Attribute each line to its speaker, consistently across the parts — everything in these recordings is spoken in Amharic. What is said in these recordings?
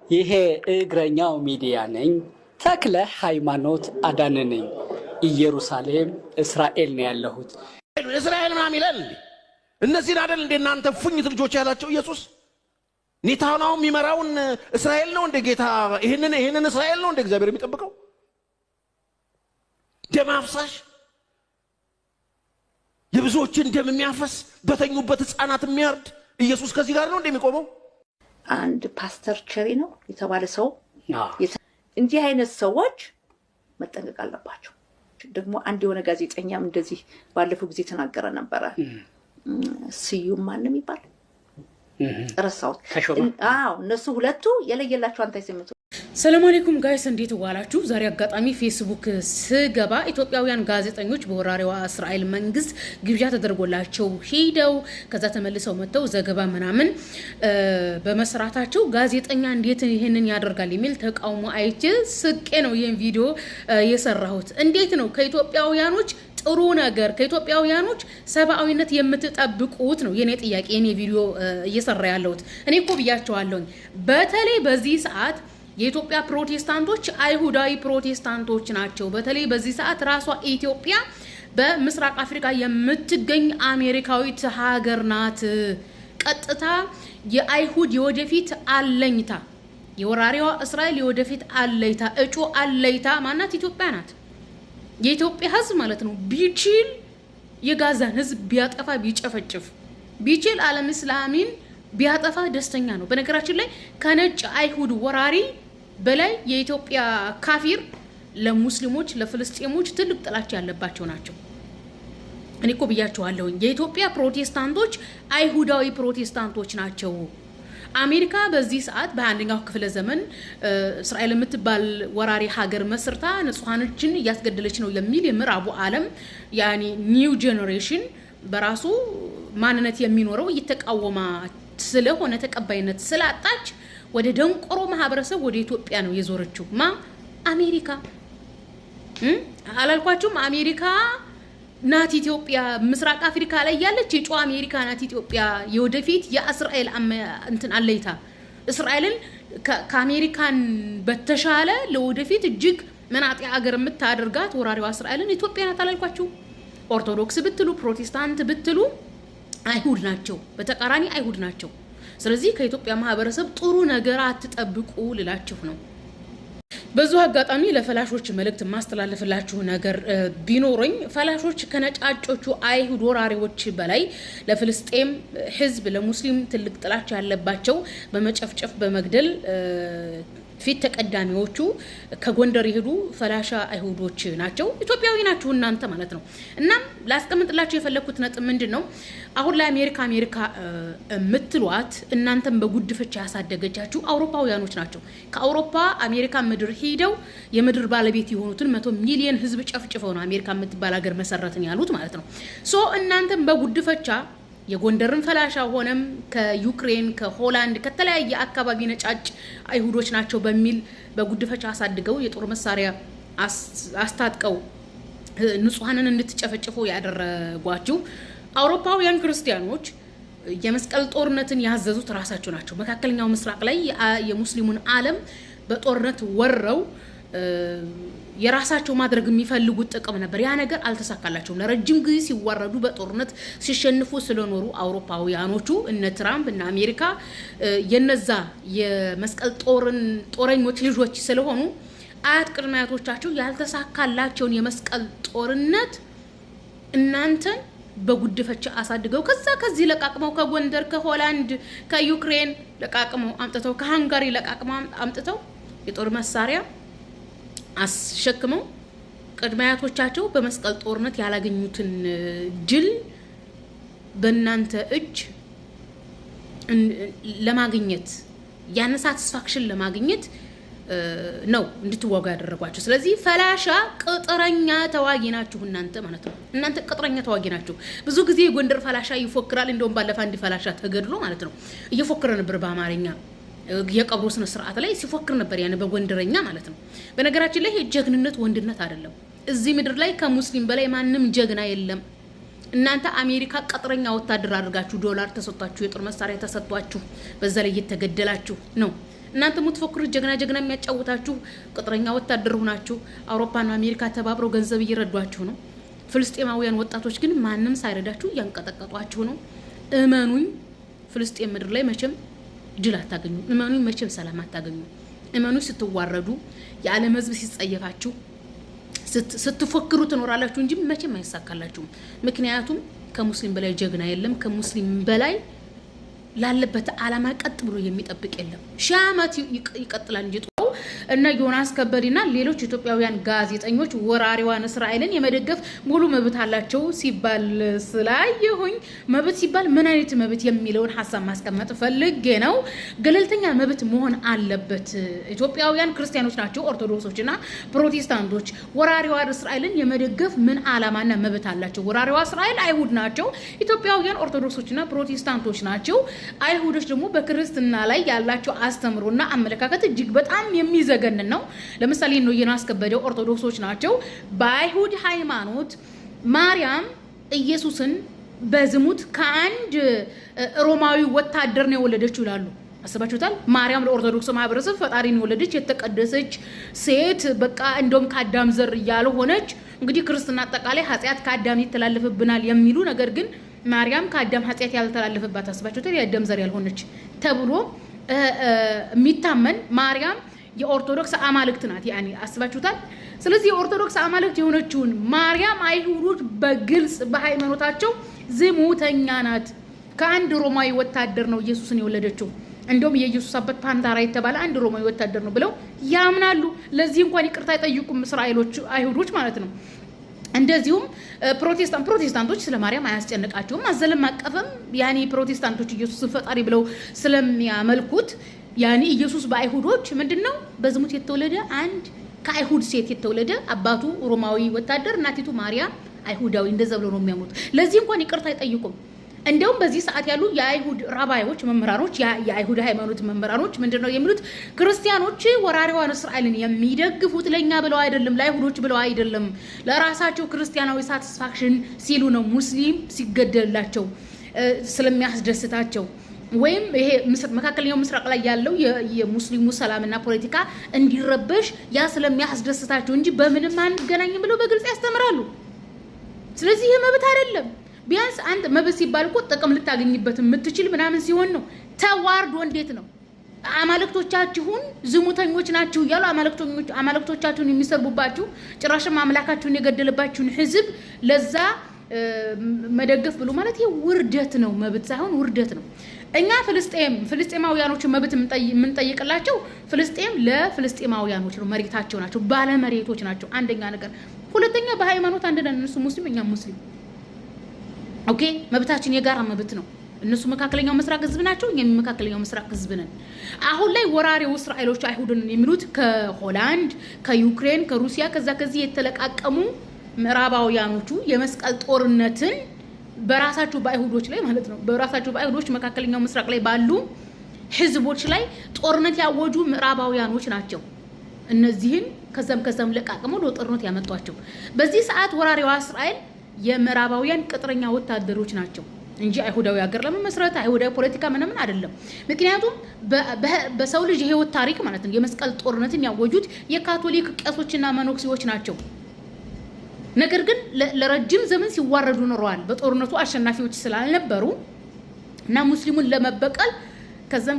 Speaker 1: ይሄ እግረኛው ሚዲያ ነኝ። ተክለ ሃይማኖት አዳነ ነኝ። ኢየሩሳሌም እስራኤል ነው ያለሁት።
Speaker 2: እስራኤል ምናምን ይላል እንዴ? እነዚህን አይደል እንደ እናንተ ፉኝት ልጆች ያላቸው ኢየሱስ ኔታናው የሚመራውን እስራኤል ነው እንደ ጌታ ይሄንን እስራኤል ነው እንደ እግዚአብሔር የሚጠብቀው? ደም አፍሳሽ የብዙዎችን ደም የሚያፈስ በተኙበት ህፃናት የሚያርድ ኢየሱስ ከዚህ ጋር ነው እንደሚቆመው?
Speaker 3: አንድ ፓስተር ቸሪ ነው የተባለ ሰው እንዲህ አይነት ሰዎች መጠንቀቅ አለባቸው። ደግሞ አንድ የሆነ ጋዜጠኛም እንደዚህ ባለፈው ጊዜ ተናገረ ነበር። ስዩም ማንም ይባል ረሳውት። እነሱ ሁለቱ የለየላቸው አንታይሴሚት።
Speaker 4: ሰላም አለይኩም ጋይስ፣ እንዴት ዋላችሁ? ዛሬ አጋጣሚ ፌስቡክ ስገባ ኢትዮጵያውያን ጋዜጠኞች በወራሪዋ እስራኤል መንግስት ግብዣ ተደርጎላቸው ሄደው ከዛ ተመልሰው መተው ዘገባ ምናምን በመስራታቸው ጋዜጠኛ እንዴት ይሄንን ያደርጋል የሚል ተቃውሞ አይቼ ስቄ ነው ይሄን ቪዲዮ የሰራሁት። እንዴት ነው ከኢትዮጵያውያኖች ጥሩ ነገር ከኢትዮጵያውያኖች ሰብአዊነት የምትጠብቁት ነው የኔ ጥያቄ። የኔ ቪዲዮ እየሰራ ያለሁት እኔ እኮ ብያቸዋለሁ። በተለይ በዚህ ሰዓት የኢትዮጵያ ፕሮቴስታንቶች አይሁዳዊ ፕሮቴስታንቶች ናቸው። በተለይ በዚህ ሰዓት ራሷ ኢትዮጵያ በምስራቅ አፍሪካ የምትገኝ አሜሪካዊት ሀገር ናት። ቀጥታ የአይሁድ የወደፊት አለኝታ፣ የወራሪዋ እስራኤል የወደፊት አለይታ እጩ አለይታ ማናት? ኢትዮጵያ ናት። የኢትዮጵያ ህዝብ ማለት ነው ቢችል የጋዛን ህዝብ ቢያጠፋ ቢጨፈጭፍ ቢችል ዓለም እስላሚን ቢያጠፋ ደስተኛ ነው። በነገራችን ላይ ከነጭ አይሁድ ወራሪ በላይ የኢትዮጵያ ካፊር ለሙስሊሞች ለፍልስጤሞች ትልቅ ጥላቻ ያለባቸው ናቸው። እኔ እኮ ብያቸዋለሁ የኢትዮጵያ ፕሮቴስታንቶች አይሁዳዊ ፕሮቴስታንቶች ናቸው። አሜሪካ በዚህ ሰዓት በአንደኛው ክፍለ ዘመን እስራኤል የምትባል ወራሪ ሀገር መስርታ ንጹሃኖችን እያስገደለች ነው የሚል የምዕራቡ ዓለም ያኒ ኒው ጄኔሬሽን በራሱ ማንነት የሚኖረው እየተቃወማ ስለሆነ ተቀባይነት ስላጣች ወደ ደንቆሮ ማህበረሰብ ወደ ኢትዮጵያ ነው የዞረችው። አሜሪካ አላልኳችሁም? አሜሪካ ናት ኢትዮጵያ ምስራቅ አፍሪካ ላይ ያለች የጮ አሜሪካ ናት ኢትዮጵያ የወደፊት የእስራኤል እንትን አለይታ እስራኤልን ከአሜሪካን በተሻለ ለወደፊት እጅግ መናጤ ሀገር የምታደርጋት ወራሪዋ እስራኤልን ኢትዮጵያ ናት አላልኳችሁ? ኦርቶዶክስ ብትሉ ፕሮቴስታንት ብትሉ አይሁድ ናቸው፣ በተቃራኒ አይሁድ ናቸው። ስለዚህ ከኢትዮጵያ ማህበረሰብ ጥሩ ነገር አትጠብቁ ልላችሁ ነው። በዙ አጋጣሚ ለፈላሾች መልእክት ማስተላለፍላችሁ ነገር ቢኖርኝ ፈላሾች ከነጫጮቹ አይሁድ ወራሪዎች በላይ ለፍልስጤም ህዝብ ለሙስሊም ትልቅ ጥላቻ ያለባቸው በመጨፍጨፍ በመግደል ፊት ተቀዳሚዎቹ ከጎንደር ይሄዱ ፈላሻ አይሁዶች ናቸው። ኢትዮጵያዊ ናችሁ እናንተ ማለት ነው። እናም ላስቀምጥላችሁ የፈለኩት ነጥብ ምንድነው? አሁን ላይ አሜሪካ የምትሏት እናንተም በጉድፈቻ ያሳደገቻችሁ አውሮፓውያኖች ናቸው። ከአውሮፓ አሜሪካ ምድር ሄደው የምድር ባለቤት የሆኑትን 100 ሚሊዮን ህዝብ ጨፍጭፈው ነው አሜሪካ የምትባል ሀገር መሰረትን ያሉት ማለት ነው። ሶ እናንተም በጉድፈቻ የጎንደርን ፈላሻ ሆነም ከዩክሬን ከሆላንድ ከተለያየ አካባቢ ነጫጭ አይሁዶች ናቸው በሚል በጉድፈቻ አሳድገው የጦር መሳሪያ አስታጥቀው ንጹሃንን እንድትጨፈጭፉ ያደረጓችሁ አውሮፓውያን ክርስቲያኖች የመስቀል ጦርነትን ያዘዙት ራሳቸው ናቸው። መካከለኛው ምስራቅ ላይ የሙስሊሙን ዓለም በጦርነት ወረው የራሳቸው ማድረግ የሚፈልጉት ጥቅም ነበር። ያ ነገር አልተሳካላቸውም። ለረጅም ጊዜ ሲዋረዱ በጦርነት ሲሸንፉ ስለኖሩ አውሮፓውያኖቹ እነ ትራምፕ እና አሜሪካ የነዛ የመስቀል ጦረኞች ልጆች ስለሆኑ አያት ቅድመ አያቶቻቸው ያልተሳካላቸውን የመስቀል ጦርነት እናንተን በጉድፈቻ አሳድገው ከዚህ ለቃቅመው ከጎንደር ከሆላንድ ከዩክሬን ለቃቅመው አምጥተው ከሃንጋሪ ለቃቅመው አምጥተው የጦር መሳሪያ አስሸክመው ቅድመ አያቶቻቸው በመስቀል ጦርነት ያላገኙትን ድል በእናንተ እጅ ለማግኘት ያን ሳቲስፋክሽን ለማግኘት ነው እንድትዋጋ ያደረጓችሁ። ስለዚህ ፈላሻ ቅጥረኛ ተዋጊ ናችሁ እናንተ ማለት ነው። እናንተ ቅጥረኛ ተዋጊ ናችሁ። ብዙ ጊዜ የጎንደር ፈላሻ ይፎክራል። እንደውም ባለፈ አንድ ፈላሻ ተገድሎ ማለት ነው እየፎከረ ነበር በአማርኛ የቀብሩ ስነ ስርዓት ላይ ሲፎክር ነበር ያን በጎንደረኛ ማለት ነው። በነገራችን ላይ ጀግንነት ወንድነት አይደለም። እዚህ ምድር ላይ ከሙስሊም በላይ ማንም ጀግና የለም። እናንተ አሜሪካ ቀጥረኛ ወታደር አድርጋችሁ ዶላር ተሰጥቷችሁ የጦር መሳሪያ ተሰጥቷችሁ በዛ ላይ እየተገደላችሁ ነው። እናንተ የምትፎክሩት ጀግና የሚያጫውታችሁ ቅጥረኛ ወታደር ሆናችሁ አውሮፓና አሜሪካ ተባብረው ገንዘብ እየረዷችሁ ነው። ፍልስጤማውያን ወጣቶች ግን ማንም ሳይረዳችሁ ያንቀጠቀጧችሁ ነው። እመኑኝ ፍልስጤም ምድር ላይ መቼም ድል አታገኙ። እመኑኝ መቼም ሰላም አታገኙ። እመኑኝ ስትዋረዱ የዓለም ሕዝብ ሲጸየፋችሁ ስትፎክሩ ትኖራላችሁ እንጂ መቼም አይሳካላችሁም። ምክንያቱም ከሙስሊም በላይ ጀግና የለም። ከሙስሊም በላይ ላለበት ዓላማ ቀጥ ብሎ የሚጠብቅ የለም። ሺህ ዓመት ይቀጥላል እንጂ እነ ዮናስ ከበዲና ሌሎች ኢትዮጵያውያን ጋዜጠኞች ወራሪዋን እስራኤልን የመደገፍ ሙሉ መብት አላቸው ሲባል ስላየሁኝ መብት ሲባል ምን አይነት መብት የሚለውን ሐሳብ ማስቀመጥ ፈልጌ ነው። ገለልተኛ መብት መሆን አለበት። ኢትዮጵያውያን ክርስቲያኖች ናቸው፣ ኦርቶዶክሶችና ፕሮቴስታንቶች ወራሪዋን እስራኤልን የመደገፍ ምን ዓላማና መብት አላቸው? ወራሪዋ እስራኤል አይሁድ ናቸው። ኢትዮጵያውያን ኦርቶዶክሶችና ፕሮቴስታንቶች ናቸው። አይሁዶች ደግሞ በክርስትና ላይ ያላቸው አስተምሮና አመለካከት እጅግ በጣም የሚዘገንን ነው። ለምሳሌ ነው ዮናስ ከበደ ኦርቶዶክሶች ናቸው። በአይሁድ ሃይማኖት ማርያም ኢየሱስን በዝሙት ከአንድ ሮማዊ ወታደር ነው የወለደችው ይላሉ። አስባችሁታል? ማርያም ለኦርቶዶክስ ማህበረሰብ ፈጣሪን የወለደች የተቀደሰች ሴት በቃ እንደውም ከአዳም ዘር ያልሆነች እንግዲህ ክርስትና አጠቃላይ ኃጢአት ከአዳም ይተላለፍብናል የሚሉ ነገር ግን ማርያም ከአዳም ኃጢአት ያልተላለፈባት አስባችሁታል? የአዳም ዘር ያልሆነች ተብሎ የሚታመን ማርያም የኦርቶዶክስ አማልክት ናት። ያኔ አስባችሁታል? ስለዚህ የኦርቶዶክስ አማልክት የሆነችውን ማርያም አይሁዶች በግልጽ በሃይማኖታቸው ዝሙተኛ ናት፣ ከአንድ ሮማዊ ወታደር ነው ኢየሱስን የወለደችው፣ እንደውም የኢየሱስ አባት ፓንታራ የተባለ አንድ ሮማዊ ወታደር ነው ብለው ያምናሉ። ለዚህ እንኳን ይቅርታ አይጠይቁም እስራኤሎች አይሁዶች ማለት ነው። እንደዚሁም ፕሮቴስታንቶች ስለ ማርያም አያስጨንቃቸውም። አዘለም አቀፈም ያኔ ፕሮቴስታንቶች ኢየሱስን ፈጣሪ ብለው ስለሚያመልኩት ያኔ ኢየሱስ በአይሁዶች ምንድነው በዝሙት የተወለደ አንድ ከአይሁድ ሴት የተወለደ አባቱ ሮማዊ ወታደር እናቲቱ ማርያም አይሁዳዊ እንደዛ ብለው ነው የሚያምኑት። ለዚህ እንኳን ይቅርታ አይጠይቁም። እንደውም በዚህ ሰዓት ያሉ የአይሁድ ራባዮች መምህራኖች የአይሁድ ሃይማኖት መምህራኖች ምንድነው የሚሉት? ክርስቲያኖች ወራሪዋን እስራኤልን የሚደግፉት ለኛ ብለው አይደለም፣ ለአይሁዶች ብለው አይደለም፣ ለራሳቸው ክርስቲያናዊ ሳቲስፋክሽን ሲሉ ነው። ሙስሊም ሲገደልላቸው ስለሚያስደስታቸው ወይም ይሄ መካከለኛው ምስራቅ ላይ ያለው የሙስሊሙ ሰላምና ፖለቲካ እንዲረበሽ ያ ስለሚያስደስታቸው እንጂ በምንም አንገናኝም ብለው በግልጽ ያስተምራሉ። ስለዚህ ይሄ መብት አይደለም። ቢያንስ አንድ መብት ሲባል እኮ ጥቅም ልታገኝበት የምትችል ምናምን ሲሆን ነው። ተዋርዶ እንዴት ነው አማልክቶቻችሁን ዝሙተኞች ናችሁ እያሉ አማልክቶቻችሁን የሚሰርቡባችሁ ጭራሽም አምላካችሁን የገደለባችሁን ህዝብ ለዛ መደገፍ ብሎ ማለት ይሄ ውርደት ነው። መብት ሳይሆን ውርደት ነው። እኛ ፍልስጤማውያኖችን መብት የምንጠይቅላቸው ፍልስጤም ለፍልስጤማውያኖች ነው፣ መሬታቸው ናቸው፣ ባለመሬቶች ናቸው። አንደኛ ነገር። ሁለተኛ በሃይማኖት አንድ ነን፣ እነሱ ሙስሊም እኛ ሙስሊም። ኦኬ መብታችን የጋራ መብት ነው። እነሱ መካከለኛው ምስራቅ ህዝብ ናቸው፣ እኛ መካከለኛው ምስራቅ ህዝብ ነን። አሁን ላይ ወራሪው እስራኤሎች አይሁድን የሚሉት ከሆላንድ፣ ከዩክሬን፣ ከሩሲያ ከዚህ የተለቃቀሙ ምዕራባውያኖቹ የመስቀል ጦርነትን በራሳቸው በአይሁዶች ላይ ማለት ነው በራሳቸው በአይሁዶች መካከለኛው ምስራቅ ላይ ባሉ ህዝቦች ላይ ጦርነት ያወጁ ምዕራባውያኖች ናቸው። እነዚህን ከዛም ለቃቅመው ለጦርነት ያመጧቸው። በዚህ ሰዓት ወራሪዋ እስራኤል የምዕራባውያን ቅጥረኛ ወታደሮች ናቸው እንጂ አይሁዳዊ ሀገር ለመመስረት አይሁዳዊ ፖለቲካ ምንም አይደለም። ምክንያቱም በሰው ልጅ የህይወት ታሪክ ማለት ነው የመስቀል ጦርነትን ያወጁት የካቶሊክ ቄሶችና መነኩሴዎች ናቸው። ነገር ግን ለረጅም ዘመን ሲዋረዱ ኖረዋል። በጦርነቱ አሸናፊዎች ስላልነበሩ እና ሙስሊሙን ለመበቀል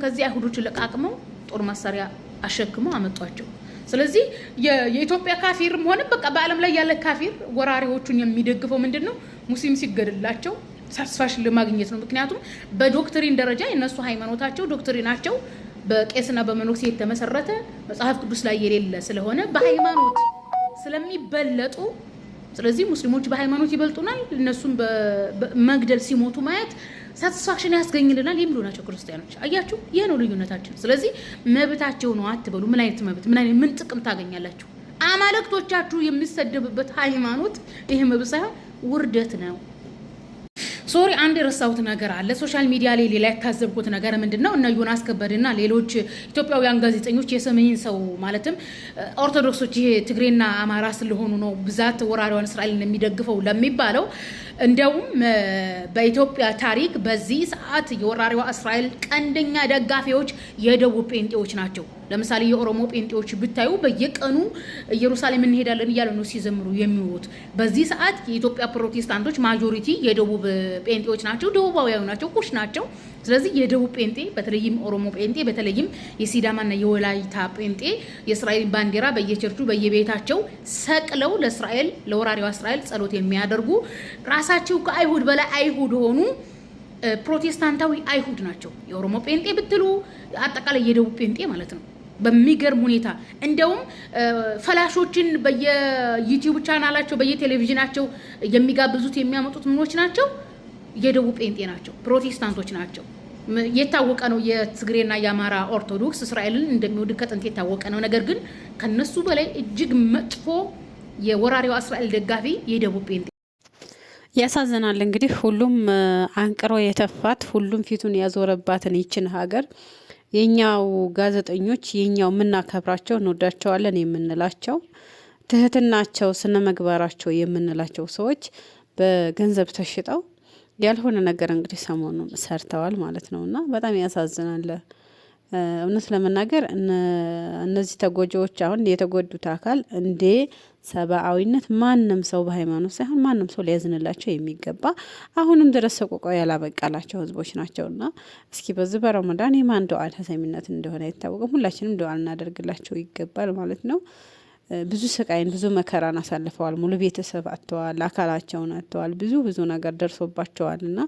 Speaker 4: ከዚህ አይሁዶችን ለቃቅመው ጦር መሳሪያ አሸክመው አመጧቸው። ስለዚህ የኢትዮጵያ ካፊርም ሆነ በቃ በአለም ላይ ያለ ካፊር ወራሪዎቹን የሚደግፈው ምንድነው? ሙስሊም ሲገድላቸው ሳትስፋክሽን ለማግኘት ነው። ምክንያቱም በዶክትሪን ደረጃ የነሱ ሃይማኖታቸው ዶክትሪናቸው በቄስና በመነኩሴ የተመሰረተ መጽሐፍ ቅዱስ ላይ የሌለ ስለሆነ በሃይማኖት ስለሚበለጡ ስለዚህ ሙስሊሞች በሃይማኖት ይበልጡናል፣ እነሱም በመግደል ሲሞቱ ማየት ሳቲስፋክሽን ያስገኝልናል የሚሉ ናቸው ክርስቲያኖች። አያችሁ፣ ይሄ ነው ልዩነታችን። ስለዚህ መብታቸው ነው አትበሉ። ምን አይነት መብት ምን ጥቅም ታገኛላችሁ? አማልክቶቻችሁ የሚሰደብበት ሃይማኖት ይሄ መብት ሳይሆን ውርደት ነው። ሶሪ አንድ የረሳሁት ነገር አለ። ሶሻል ሚዲያ ላይ ሌላ ያታዘብኩት ነገር ምንድነው እና ዮናስ ከበደና ሌሎች ኢትዮጵያውያን ጋዜጠኞች የሰሜን ሰው ማለትም ኦርቶዶክሶች ይሄ ትግሬና አማራ ስለሆኑ ነው ብዛት ወራሪዋን እስራኤልን የሚደግፈው ለሚባለው እንደውም በኢትዮጵያ ታሪክ በዚህ ሰዓት የወራሪዋ እስራኤል ቀንደኛ ደጋፊዎች የደቡብ ጴንጤዎች ናቸው። ለምሳሌ የኦሮሞ ጴንጤዎች ብታዩ በየቀኑ ኢየሩሳሌም እንሄዳለን እያሉ ነው ሲዘምሩ የሚውሉት። በዚህ ሰዓት የኢትዮጵያ ፕሮቴስታንቶች ማጆሪቲ የደቡብ ጴንጤዎች ናቸው፣ ደቡባውያን ናቸው፣ ኩሽ ናቸው። ስለዚህ የደቡብ ጴንጤ በተለይም ኦሮሞ ጴንጤ በተለይም የሲዳማና የወላይታ ጴንጤ የእስራኤል ባንዲራ በየቸርቹ በየቤታቸው ሰቅለው ለእስራኤል ለወራሪዋ እስራኤል ጸሎት የሚያደርጉ ራሳቸው ከአይሁድ በላይ አይሁድ ሆኑ ፕሮቴስታንታዊ አይሁድ ናቸው። የኦሮሞ ጴንጤ ብትሉ አጠቃላይ የደቡብ ጴንጤ ማለት ነው። በሚገርም ሁኔታ እንደውም ፈላሾችን በየዩቲዩብ ቻናላቸው በየቴሌቪዥናቸው የሚጋብዙት የሚያመጡት ምኖች ናቸው፣ የደቡብ ጴንጤ ናቸው፣ ፕሮቴስታንቶች ናቸው። የታወቀ ነው። የትግሬና የአማራ ኦርቶዶክስ እስራኤልን እንደሚወድ ከጥንት የታወቀ ነው። ነገር ግን ከነሱ በላይ እጅግ መጥፎ የወራሪዋ እስራኤል ደጋፊ የደቡብ ጴንጤ።
Speaker 5: ያሳዝናል። እንግዲህ ሁሉም አንቅሮ የተፋት ሁሉም ፊቱን ያዞረባትን ይችን ሀገር የኛው ጋዜጠኞች የኛው የምናከብራቸው እንወዳቸዋለን የምንላቸው ትህትናቸው ስነ ምግባራቸው የምንላቸው ሰዎች በገንዘብ ተሽጠው ያልሆነ ነገር እንግዲህ ሰሞኑን ሰርተዋል ማለት ነውና በጣም ያሳዝናል። እውነት ለመናገር እነዚህ ተጎጂዎች አሁን የተጎዱት አካል እንደ ሰብአዊነት ማንም ሰው በሃይማኖት ሳይሆን ማንም ሰው ሊያዝንላቸው የሚገባ አሁንም ድረስ ሰቆቃው ያላበቃላቸው ህዝቦች ናቸውና እስኪ በዚህ በረመዳን የማን ዱዓ ተሰሚነት እንደሆነ አይታወቅም። ሁላችንም ዱዓ እናደርግላቸው ይገባል ማለት ነው። ብዙ ስቃይን ብዙ መከራን አሳልፈዋል። ሙሉ ቤተሰብ አጥተዋል፣ አካላቸውን አጥተዋል፣ ብዙ ነገር ደርሶባቸዋልና